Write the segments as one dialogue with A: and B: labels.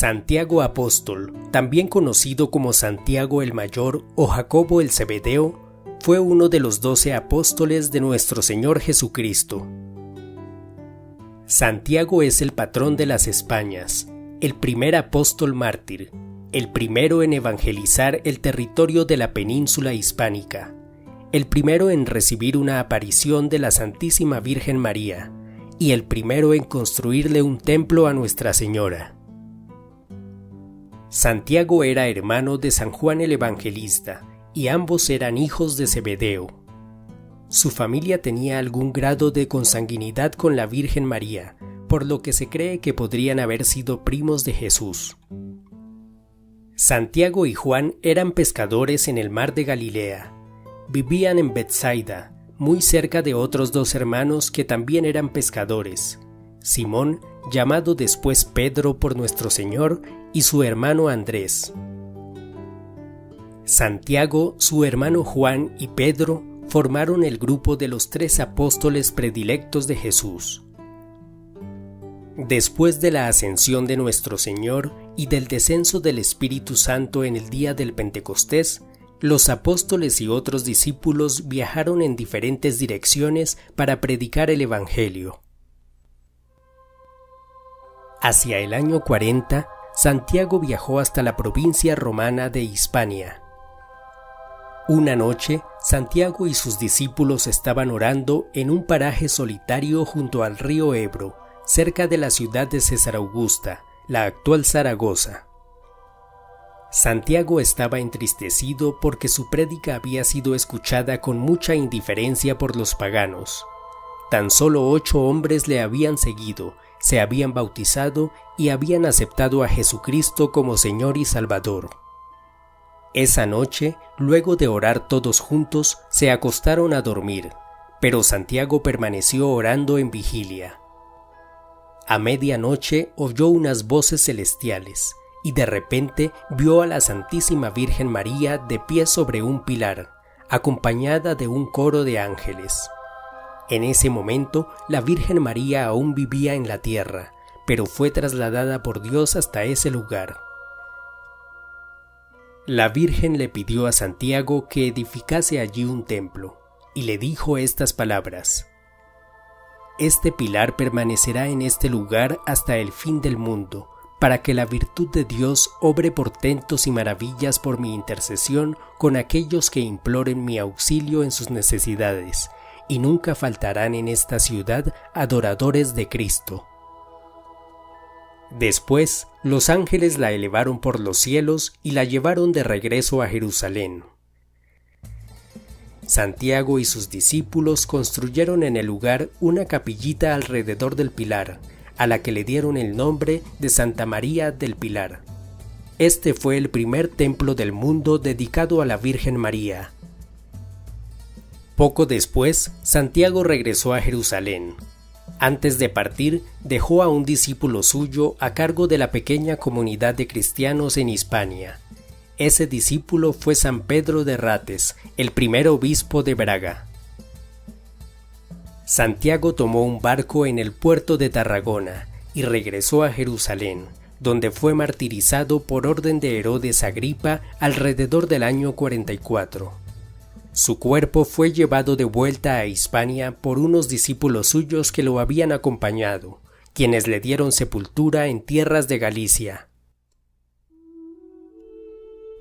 A: Santiago Apóstol, también conocido como Santiago el Mayor o Jacobo el Zebedeo, fue uno de los 12 apóstoles de nuestro Señor Jesucristo. Santiago es el patrón de las Españas, el primer apóstol mártir, el primero en evangelizar el territorio de la península hispánica, el primero en recibir una aparición de la Santísima Virgen María y el primero en construirle un templo a Nuestra Señora. Santiago era hermano de San Juan el Evangelista y ambos eran hijos de Zebedeo. Su familia tenía algún grado de consanguinidad con la Virgen María, por lo que se cree que podrían haber sido primos de Jesús. Santiago y Juan eran pescadores en el mar de Galilea. Vivían en Betsaida, muy cerca de otros 2 hermanos que también eran pescadores: Simón, llamado después Pedro por nuestro Señor, y su hermano Andrés. Santiago, su hermano Juan y Pedro formaron el grupo de los 3 apóstoles predilectos de Jesús. Después de la ascensión de nuestro Señor y del descenso del Espíritu Santo en el día del Pentecostés, los apóstoles y otros discípulos viajaron en diferentes direcciones para predicar el Evangelio. Hacia el año 40, Santiago viajó hasta la provincia romana de Hispania. Una noche, Santiago y sus discípulos estaban orando en un paraje solitario junto al río Ebro, cerca de la ciudad de César Augusta, la actual Zaragoza. Santiago estaba entristecido porque su prédica había sido escuchada con mucha indiferencia por los paganos. Tan solo 8 hombres le habían seguido, se habían bautizado y habían aceptado a Jesucristo como Señor y Salvador. Esa noche, luego de orar todos juntos, se acostaron a dormir, pero Santiago permaneció orando en vigilia. A medianoche oyó unas voces celestiales, y de repente vio a la Santísima Virgen María de pie sobre un pilar, acompañada de un coro de ángeles. En ese momento, la Virgen María aún vivía en la tierra, pero fue trasladada por Dios hasta ese lugar. La Virgen le pidió a Santiago que edificase allí un templo, y le dijo estas palabras: «Este pilar permanecerá en este lugar hasta el fin del mundo, para que la virtud de Dios obre portentos y maravillas por mi intercesión con aquellos que imploren mi auxilio en sus necesidades, y nunca faltarán en esta ciudad adoradores de Cristo». Después, los ángeles la elevaron por los cielos y la llevaron de regreso a Jerusalén. Santiago y sus discípulos construyeron en el lugar una capillita alrededor del pilar, a la que le dieron el nombre de Santa María del Pilar. Este fue el primer templo del mundo dedicado a la Virgen María. Poco después, Santiago regresó a Jerusalén. Antes de partir, dejó a un discípulo suyo a cargo de la pequeña comunidad de cristianos en Hispania. Ese discípulo fue San Pedro de Rates, el primer obispo de Braga. Santiago tomó un barco en el puerto de Tarragona y regresó a Jerusalén, donde fue martirizado por orden de Herodes Agripa alrededor del año 44. Su cuerpo fue llevado de vuelta a Hispania por unos discípulos suyos que lo habían acompañado, quienes le dieron sepultura en tierras de Galicia.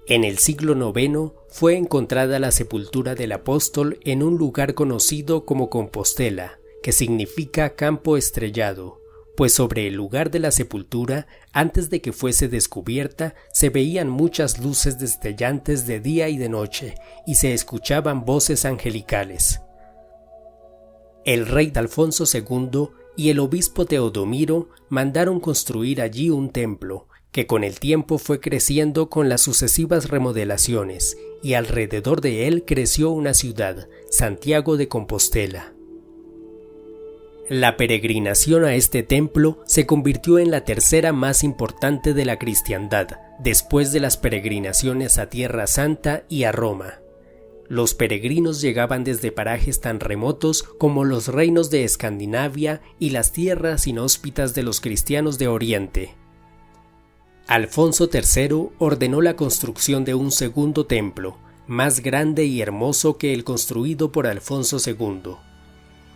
A: En el siglo IX fue encontrada la sepultura del apóstol en un lugar conocido como Compostela, que significa campo estrellado, pues sobre el lugar de la sepultura, antes de que fuese descubierta, se veían muchas luces destellantes de día y de noche, y se escuchaban voces angelicales. El rey Alfonso II y el obispo Teodomiro mandaron construir allí un templo, que con el tiempo fue creciendo con las sucesivas remodelaciones, y alrededor de él creció una ciudad, Santiago de Compostela. La peregrinación a este templo se convirtió en la tercera más importante de la cristiandad, después de las peregrinaciones a Tierra Santa y a Roma. Los peregrinos llegaban desde parajes tan remotos como los reinos de Escandinavia y las tierras inhóspitas de los cristianos de Oriente. Alfonso III ordenó la construcción de un segundo templo, más grande y hermoso que el construido por Alfonso II.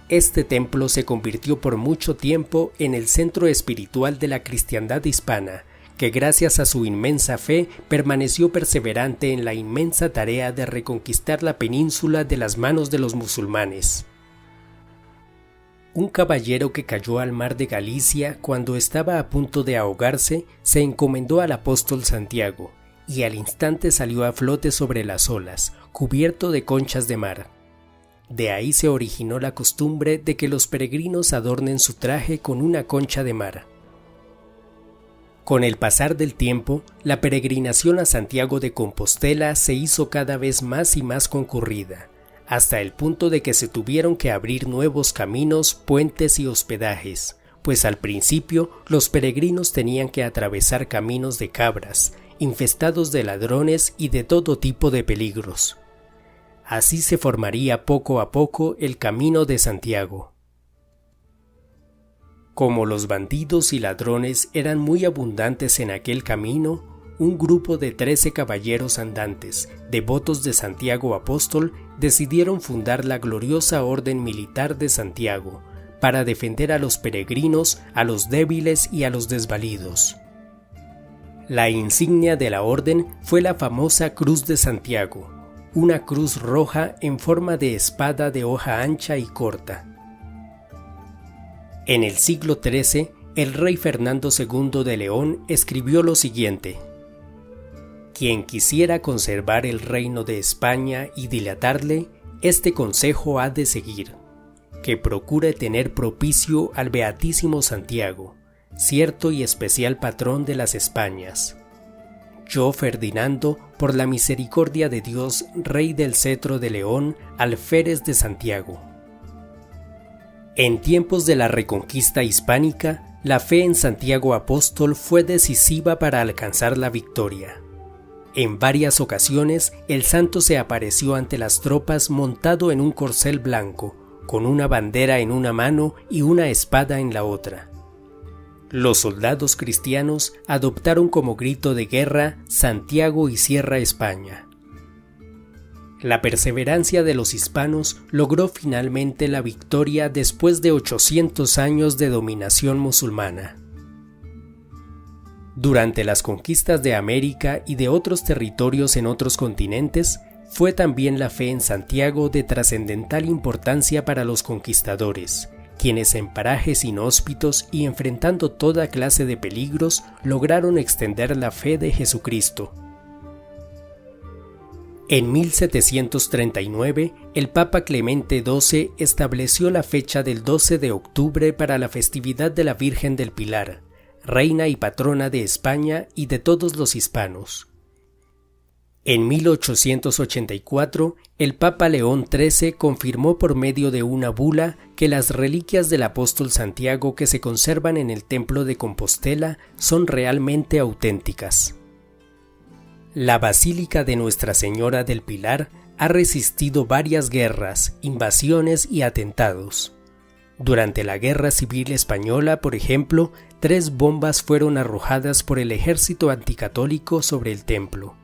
A: Este templo se convirtió por mucho tiempo en el centro espiritual de la cristiandad hispana, que gracias a su inmensa fe permaneció perseverante en la inmensa tarea de reconquistar la península de las manos de los musulmanes. Un caballero que cayó al mar de Galicia cuando estaba a punto de ahogarse se encomendó al apóstol Santiago, y al instante salió a flote sobre las olas, cubierto de conchas de mar. De ahí se originó la costumbre de que los peregrinos adornen su traje con una concha de mar. Con el pasar del tiempo, la peregrinación a Santiago de Compostela se hizo cada vez más y más concurrida, hasta el punto de que se tuvieron que abrir nuevos caminos, puentes y hospedajes, pues al principio los peregrinos tenían que atravesar caminos de cabras, infestados de ladrones y de todo tipo de peligros. Así se formaría poco a poco el Camino de Santiago. Como los bandidos y ladrones eran muy abundantes en aquel camino, un grupo de 13 caballeros andantes, devotos de Santiago Apóstol, decidieron fundar la gloriosa Orden Militar de Santiago, para defender a los peregrinos, a los débiles y a los desvalidos. La insignia de la orden fue la famosa Cruz de Santiago, una cruz roja en forma de espada de hoja ancha y corta. En el siglo XIII, el rey Fernando II de León escribió lo siguiente: quien quisiera conservar el reino de España y dilatarle, este consejo ha de seguir, que procure tener propicio al Beatísimo Santiago, cierto y especial patrón de las Españas. Yo, Ferdinando, por la misericordia de Dios, Rey del cetro de León, alférez de Santiago. En tiempos de la reconquista hispánica, la fe en Santiago Apóstol fue decisiva para alcanzar la victoria. En varias ocasiones, el santo se apareció ante las tropas montado en un corcel blanco, con una bandera en una mano y una espada en la otra. Los soldados cristianos adoptaron como grito de guerra Santiago y cierra España. La perseverancia de los hispanos logró finalmente la victoria después de 800 años de dominación musulmana. Durante las conquistas de América y de otros territorios en otros continentes, fue también la fe en Santiago de trascendental importancia para los conquistadores, quienes en parajes inhóspitos y enfrentando toda clase de peligros lograron extender la fe de Jesucristo. En 1739, el Papa Clemente XII estableció la fecha del 12 de octubre para la festividad de la Virgen del Pilar, reina y patrona de España y de todos los hispanos. En 1884, el Papa León XIII confirmó por medio de una bula que las reliquias del apóstol Santiago que se conservan en el Templo de Compostela son realmente auténticas. La Basílica de Nuestra Señora del Pilar ha resistido varias guerras, invasiones y atentados. Durante la Guerra Civil Española, por ejemplo, 3 bombas fueron arrojadas por el ejército anticatólico sobre el templo.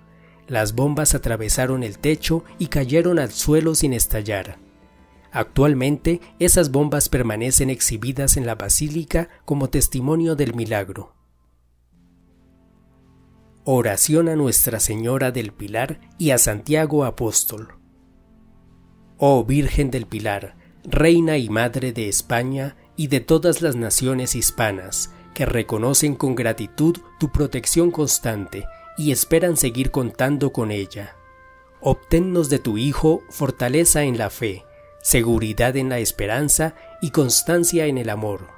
A: Las bombas atravesaron el techo y cayeron al suelo sin estallar. Actualmente, esas bombas permanecen exhibidas en la basílica como testimonio del milagro. Oración a Nuestra Señora del Pilar y a Santiago Apóstol. Oh Virgen del Pilar, Reina y Madre de España y de todas las naciones hispanas, que reconocen con gratitud tu protección constante y esperan seguir contando con ella. Obténnos de tu Hijo fortaleza en la fe, seguridad en la esperanza y constancia en el amor.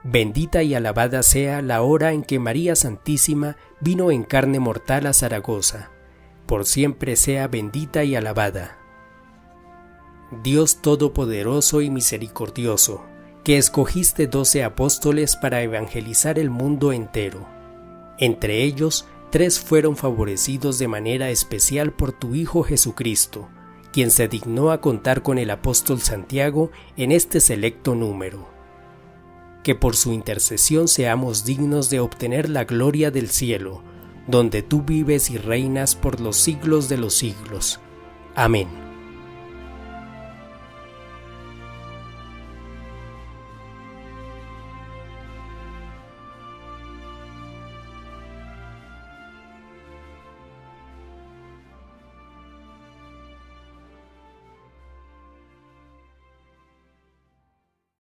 A: Bendita y alabada sea la hora en que María Santísima vino en carne mortal a Zaragoza. Por siempre sea bendita y alabada. Dios Todopoderoso y Misericordioso, que escogiste 12 apóstoles para evangelizar el mundo entero. Entre ellos, 3 fueron favorecidos de manera especial por tu Hijo Jesucristo, quien se dignó a contar con el apóstol Santiago en este selecto número. que por su intercesión seamos dignos de obtener la gloria del cielo, donde tú vives y reinas por los siglos de los siglos. Amén.